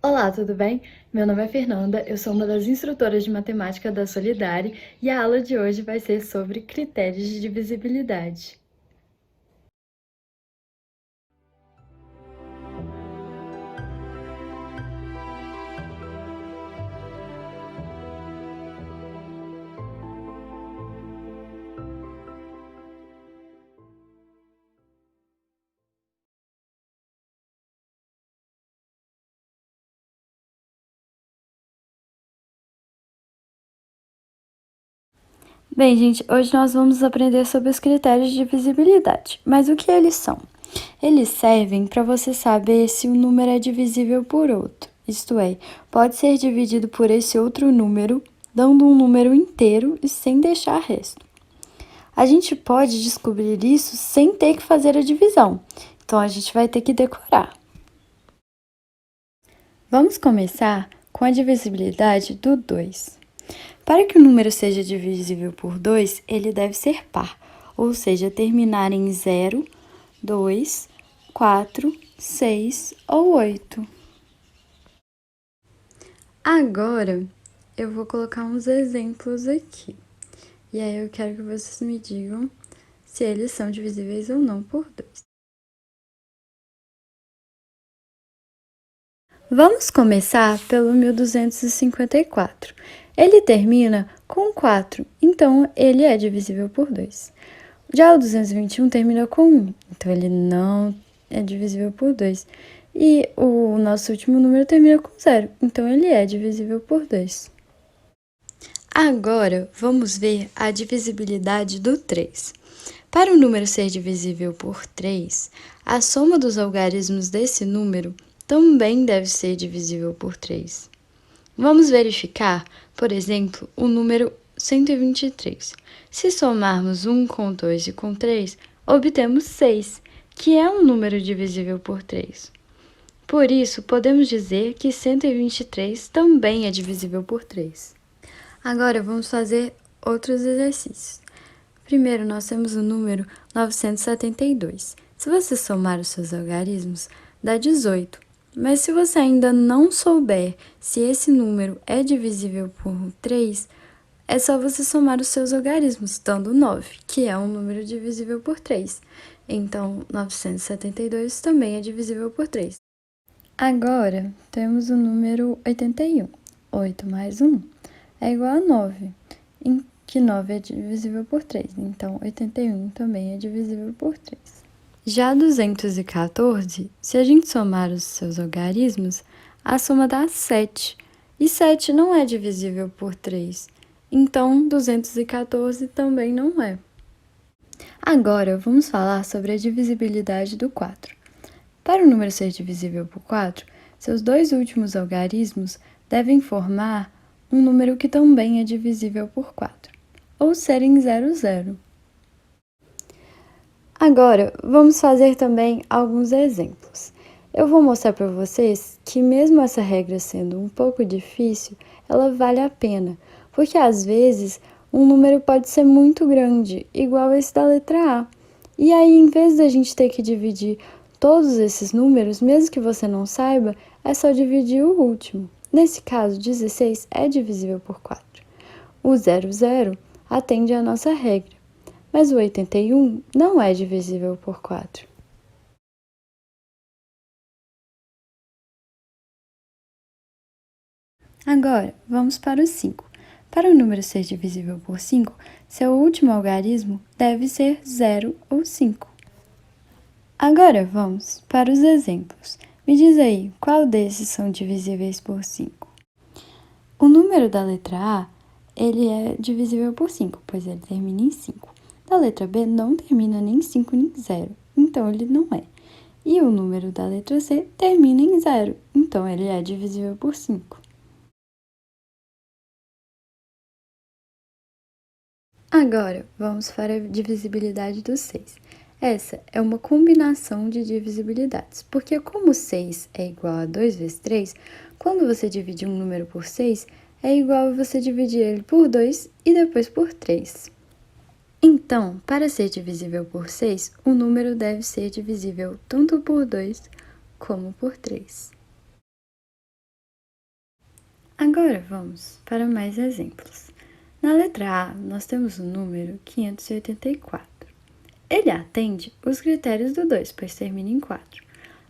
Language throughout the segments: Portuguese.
Olá, tudo bem? Meu nome é Fernanda, eu sou uma das instrutoras de matemática da Solidare e a aula de hoje vai ser sobre critérios de divisibilidade. Bem, gente, hoje nós vamos aprender sobre os critérios de divisibilidade. Mas o que eles são? Eles servem para você saber se um número é divisível por outro. Isto é, pode ser dividido por esse outro número, dando um número inteiro e sem deixar resto. A gente pode descobrir isso sem ter que fazer a divisão, então a gente vai ter que decorar. Vamos começar com a divisibilidade do 2. Para que o número seja divisível por 2, ele deve ser par, ou seja, terminar em 0, 2, 4, 6 ou 8. Agora, eu vou colocar uns exemplos aqui. E aí eu quero que vocês me digam se eles são divisíveis ou não por 2. Vamos começar pelo 1254. Ele termina com 4, então ele é divisível por 2. Já o 221 termina com 1, então ele não é divisível por 2. E o nosso último número termina com 0, então ele é divisível por 2. Agora, vamos ver a divisibilidade do 3. Para o número ser divisível por 3, a soma dos algarismos desse número também deve ser divisível por 3. Vamos verificar, por exemplo, o número 123. Se somarmos 1 com 2 e com 3, obtemos 6, que é um número divisível por 3. Por isso, podemos dizer que 123 também é divisível por 3. Agora, vamos fazer outros exercícios. Primeiro, nós temos o número 972. Se você somar os seus algarismos, dá 18. Mas se você ainda não souber se esse número é divisível por 3, é só você somar os seus algarismos, dando 9, que é um número divisível por 3. Então, 972 também é divisível por 3. Agora, temos o número 81. 8 mais 1 é igual a 9, em que 9 é divisível por 3. Então, 81 também é divisível por 3. Já 214, se a gente somar os seus algarismos, a soma dá 7. E 7 não é divisível por 3. Então, 214 também não é. Agora, vamos falar sobre a divisibilidade do 4. Para o número ser divisível por 4, seus dois últimos algarismos devem formar um número que também é divisível por 4, ou serem 0, 0. Agora, vamos fazer também alguns exemplos. Eu vou mostrar para vocês que mesmo essa regra sendo um pouco difícil, ela vale a pena, porque às vezes um número pode ser muito grande, igual esse da letra A. E aí, em vez da gente ter que dividir todos esses números, mesmo que você não saiba, é só dividir o último. Nesse caso, 16 é divisível por 4. O 00 atende à nossa regra, mas o 81 não é divisível por 4. Agora, vamos para o 5. Para o número ser divisível por 5, seu último algarismo deve ser 0 ou 5. Agora vamos para os exemplos. Me diz aí, qual desses são divisíveis por 5? O número da letra A, ele é divisível por 5, pois ele termina em 5. Da letra B não termina nem em 5 nem em 0, então ele não é. E o número da letra C termina em 0, então ele é divisível por 5. Agora, vamos para a divisibilidade do 6. Essa é uma combinação de divisibilidades, porque como 6 é igual a 2 vezes 3, quando você divide um número por 6, é igual a você dividir ele por 2 e depois por 3. Então, para ser divisível por 6, o número deve ser divisível tanto por 2 como por 3. Agora vamos para mais exemplos. Na letra A, nós temos o número 584. Ele atende os critérios do 2, pois termina em 4.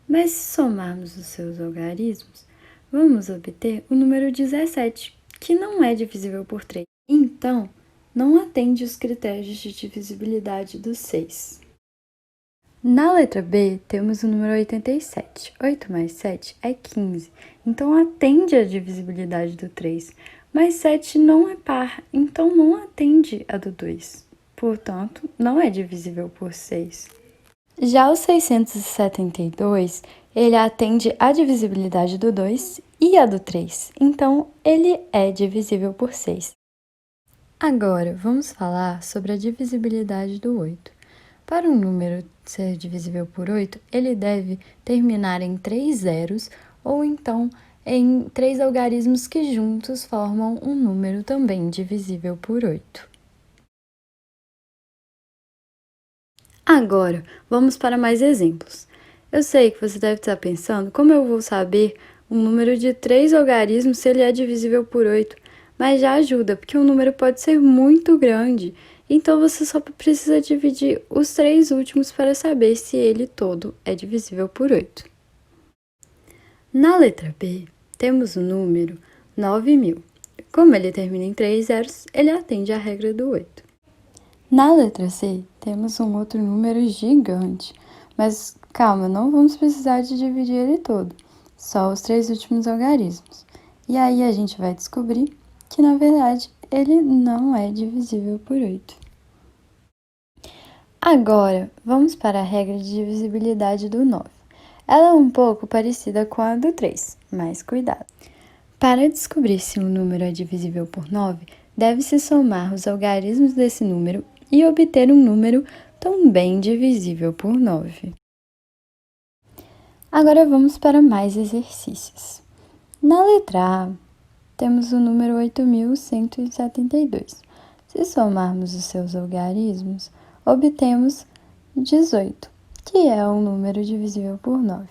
Mas se somarmos os seus algarismos, vamos obter o número 17, que não é divisível por 3. Então, não atende os critérios de divisibilidade do 6. Na letra B, temos o número 87. 8 mais 7 é 15, então atende a divisibilidade do 3. Mas 7 não é par, então não atende a do 2. Portanto, não é divisível por 6. Já o 672, ele atende a divisibilidade do 2 e a do 3, então ele é divisível por 6. Agora, vamos falar sobre a divisibilidade do 8. Para um número ser divisível por 8, ele deve terminar em 3 zeros ou então em 3 algarismos que juntos formam um número também divisível por 8. Agora, vamos para mais exemplos. Eu sei que você deve estar pensando como eu vou saber um número de 3 algarismos se ele é divisível por 8, mas já ajuda, porque um número pode ser muito grande, então você só precisa dividir os 3 últimos para saber se ele todo é divisível por 8. Na letra B, temos o número 9.000. Como ele termina em 3 zeros, ele atende à regra do 8. Na letra C, temos um outro número gigante, mas calma, não vamos precisar de dividir ele todo, só os 3 últimos algarismos. E aí a gente vai descobrir que, na verdade, ele não é divisível por 8. Agora, vamos para a regra de divisibilidade do 9. Ela é um pouco parecida com a do 3, mas cuidado. Para descobrir se um número é divisível por 9, deve-se somar os algarismos desse número e obter um número também divisível por 9. Agora vamos para mais exercícios. Na letra A, temos o número 8.172. Se somarmos os seus algarismos, obtemos 18, que é um número divisível por 9.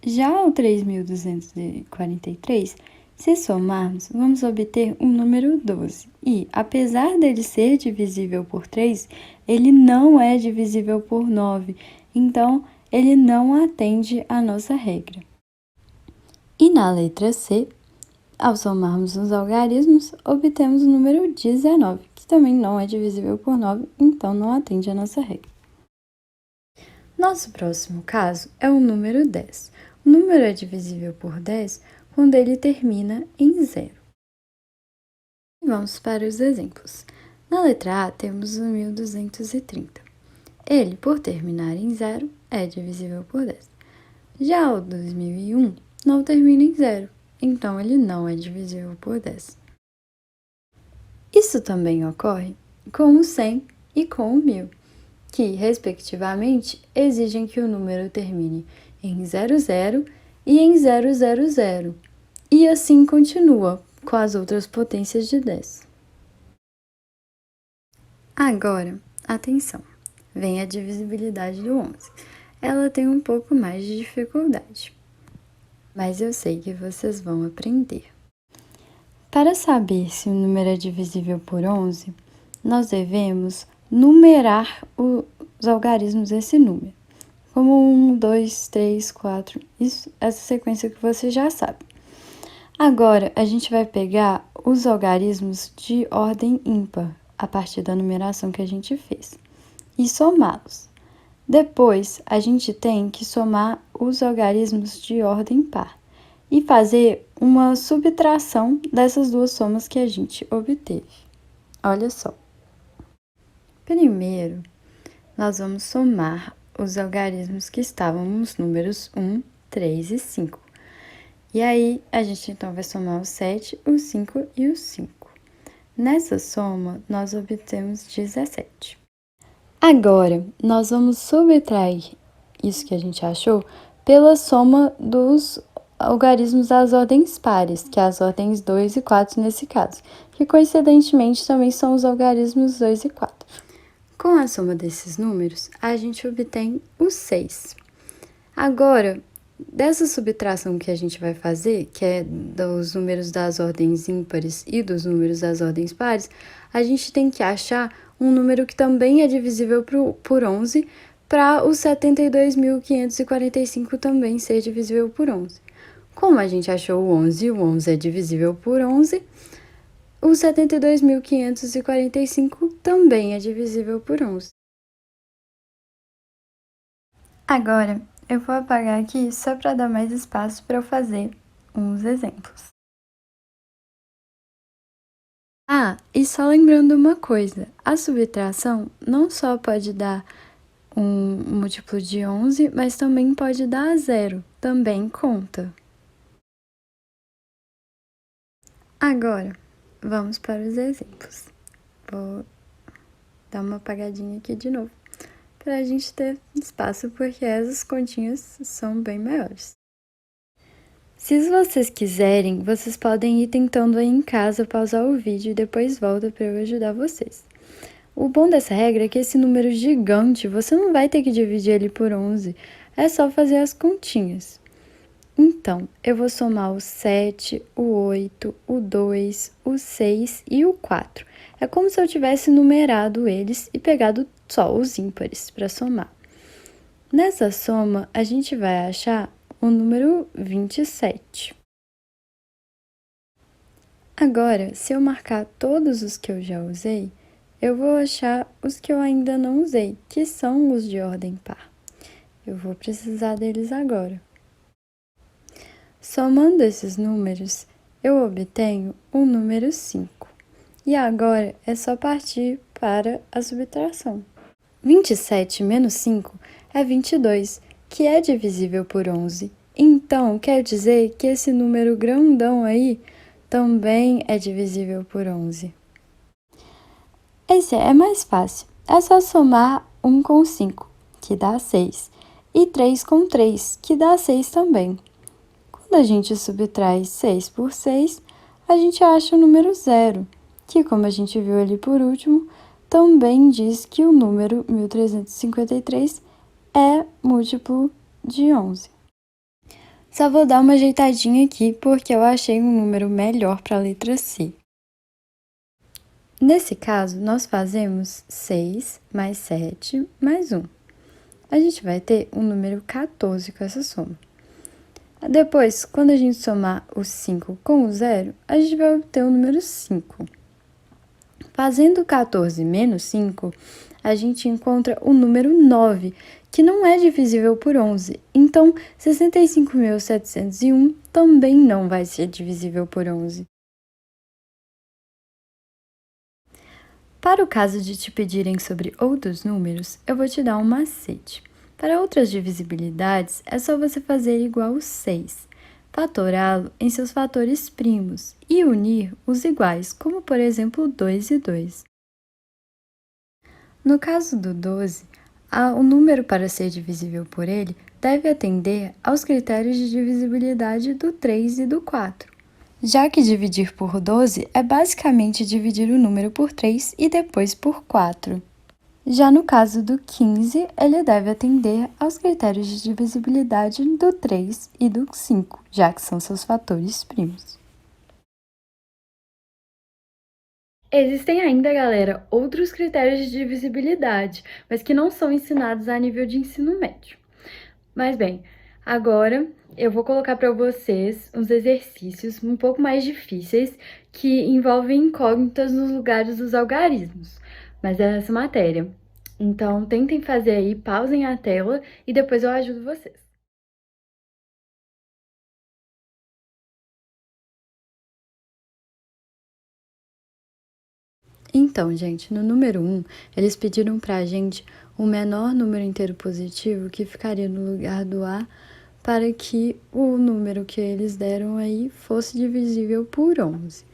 Já o 3.243, se somarmos, vamos obter um número 12. E, apesar dele ser divisível por 3, ele não é divisível por 9. Então, ele não atende à nossa regra. E na letra C, ao somarmos os algarismos, obtemos o número 19, que também não é divisível por 9, então não atende à nossa regra. Nosso próximo caso é o número 10. O número é divisível por 10 quando ele termina em 0. Vamos para os exemplos. Na letra A, temos o 1230. Ele, por terminar em 0, é divisível por 10. Já o 2001 não termina em 0, então ele não é divisível por 10. Isso também ocorre com o 100 e com o 1000, que, respectivamente, exigem que o número termine em 00 e em 000, e assim continua com as outras potências de 10. Agora, atenção, vem a divisibilidade do 11. Ela tem um pouco mais de dificuldade, mas eu sei que vocês vão aprender. Para saber se o número é divisível por 11, nós devemos numerar os algarismos desse número, como 1, 2, 3, 4, essa sequência que você já sabe. Agora, a gente vai pegar os algarismos de ordem ímpar, a partir da numeração que a gente fez, e somá-los. Depois, a gente tem que somar os algarismos de ordem par e fazer uma subtração dessas duas somas que a gente obteve. Olha só. Primeiro, nós vamos somar os algarismos que estavam nos números 1, 3 e 5. E aí, a gente então vai somar o 7, o 5 e o 5. Nessa soma, nós obtemos 17. Agora, nós vamos subtrair isso que a gente achou pela soma dos algarismos das ordens pares, que é as ordens 2 e 4 nesse caso, que coincidentemente também são os algarismos 2 e 4. Com a soma desses números, a gente obtém o 6. Agora, Dessa subtração que a gente vai fazer, que é dos números das ordens ímpares e dos números das ordens pares, a gente tem que achar um número que também é divisível por 11, para o 72.545 também ser divisível por 11. Como a gente achou o 11 e o 11 é divisível por 11, o 72.545 também é divisível por 11. Agora, eu vou apagar aqui só para dar mais espaço para eu fazer uns exemplos. Ah, e só lembrando uma coisa, a subtração não só pode dar um múltiplo de 11, mas também pode dar zero, também conta. Agora, vamos para os exemplos. Vou dar uma apagadinha aqui de novo, para a gente ter espaço, porque essas continhas são bem maiores. Se vocês quiserem, vocês podem ir tentando aí em casa, pausar o vídeo e depois volta para eu ajudar vocês. O bom dessa regra é que esse número gigante, você não vai ter que dividir ele por 11, é só fazer as continhas. Então, eu vou somar o 7, o 8, o 2, o 6 e o 4. É como se eu tivesse numerado eles e pegado só os ímpares para somar. Nessa soma, a gente vai achar o número 27. Agora, se eu marcar todos os que eu já usei, eu vou achar os que eu ainda não usei, que são os de ordem par. Eu vou precisar deles agora. Somando esses números, eu obtenho o número 5. E agora é só partir para a subtração. 27 menos 5 é 22, que é divisível por 11. Então, quer dizer que esse número grandão aí também é divisível por 11. Esse é mais fácil. É só somar 1 com 5, que dá 6, e 3 com 3, que dá 6 também. Quando a gente subtrai 6 por 6, a gente acha o número 0, que, como a gente viu ali por último, também diz que o número 1353 é múltiplo de 11. Só vou dar uma ajeitadinha aqui, porque eu achei um número melhor para a letra C. Nesse caso, nós fazemos 6 mais 7 mais 1. A gente vai ter um número 14 com essa soma. Depois, quando a gente somar o 5 com o 0, a gente vai obter o número 5. Fazendo 14 menos 5, a gente encontra o número 9, que não é divisível por 11. Então, 65.701 também não vai ser divisível por 11. Para o caso de te pedirem sobre outros números, eu vou te dar um macete. Para outras divisibilidades, é só você fazer igual o 6, fatorá-lo em seus fatores primos e unir os iguais, como por exemplo 2 e 2. No caso do 12, o número para ser divisível por ele deve atender aos critérios de divisibilidade do 3 e do 4. Já que dividir por 12 é basicamente dividir o número por 3 e depois por 4. Já no caso do 15, ele deve atender aos critérios de divisibilidade do 3 e do 5, já que são seus fatores primos. Existem ainda, galera, outros critérios de divisibilidade, mas que não são ensinados a nível de ensino médio. Mas bem, agora eu vou colocar para vocês uns exercícios um pouco mais difíceis que envolvem incógnitas nos lugares dos algarismos, mas é essa matéria. Então, tentem fazer aí, pausem a tela e depois eu ajudo vocês. Então, gente, no número 1, eles pediram pra gente o menor número inteiro positivo que ficaria no lugar do A para que o número que eles deram aí fosse divisível por 11.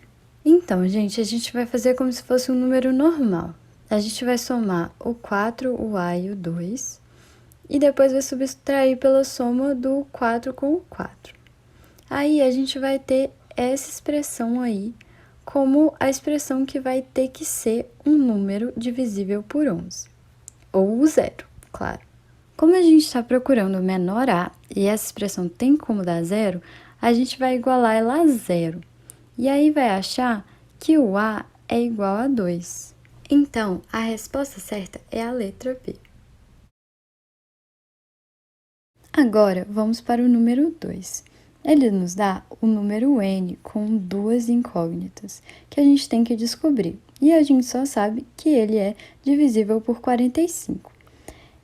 Então, gente, a gente vai fazer como se fosse um número normal. A gente vai somar o 4, o A e o 2, e depois vai subtrair pela soma do 4 com o 4. Aí, a gente vai ter essa expressão aí, como a expressão que vai ter que ser um número divisível por 11. Ou o zero, claro. Como a gente está procurando o menor A e essa expressão tem como dar zero, a gente vai igualar ela a zero. E aí vai achar que o A é igual a 2. Então, a resposta certa é a letra B. Agora, vamos para o número 2. Ele nos dá o número n com duas incógnitas, que a gente tem que descobrir. E a gente só sabe que ele é divisível por 45.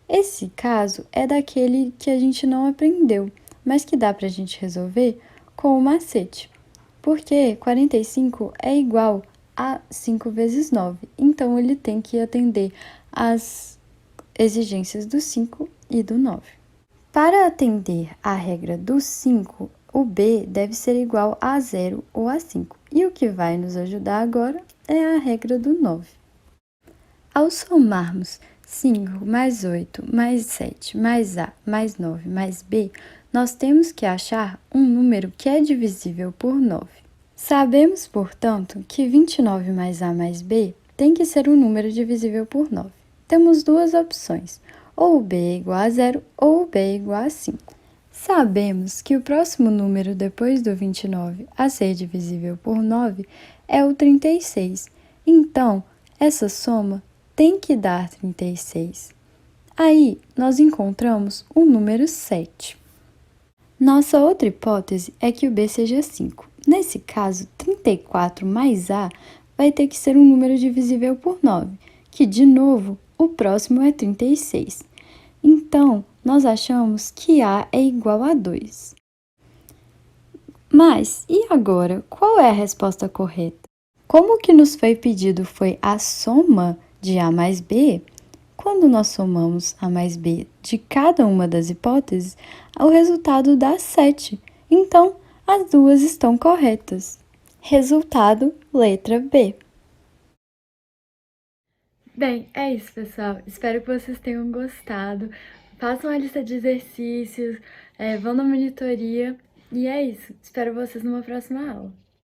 Esse caso é daquele que a gente não aprendeu, mas que dá para a gente resolver com o macete. Porque 45 é igual a 5 vezes 9, então ele tem que atender às exigências do 5 e do 9. Para atender à regra do 5, o b deve ser igual a 0 ou a 5, e o que vai nos ajudar agora é a regra do 9. Ao somarmos 5 mais 8 mais 7 mais a mais 9 mais b, nós temos que achar um número que é divisível por 9. Sabemos, portanto, que 29 mais a mais b tem que ser um número divisível por 9. Temos duas opções, ou o b é igual a 0 ou o b é igual a 5. Sabemos que o próximo número depois do 29 a ser divisível por 9 é o 36. Então, essa soma tem que dar 36. Aí, nós encontramos o número 7. Nossa outra hipótese é que o b seja 5. Nesse caso, 34 mais a vai ter que ser um número divisível por 9, que, de novo, o próximo é 36. Então, nós achamos que a é igual a 2. Mas, e agora, qual é a resposta correta? Como o que nos foi pedido foi a soma de a mais b, quando nós somamos a mais b de cada uma das hipóteses, o resultado dá 7. Então, as duas estão corretas. Resultado, letra B. Bem, é isso, pessoal. Espero que vocês tenham gostado. Façam a lista de exercícios, vão na monitoria. E é isso. Espero vocês numa próxima aula.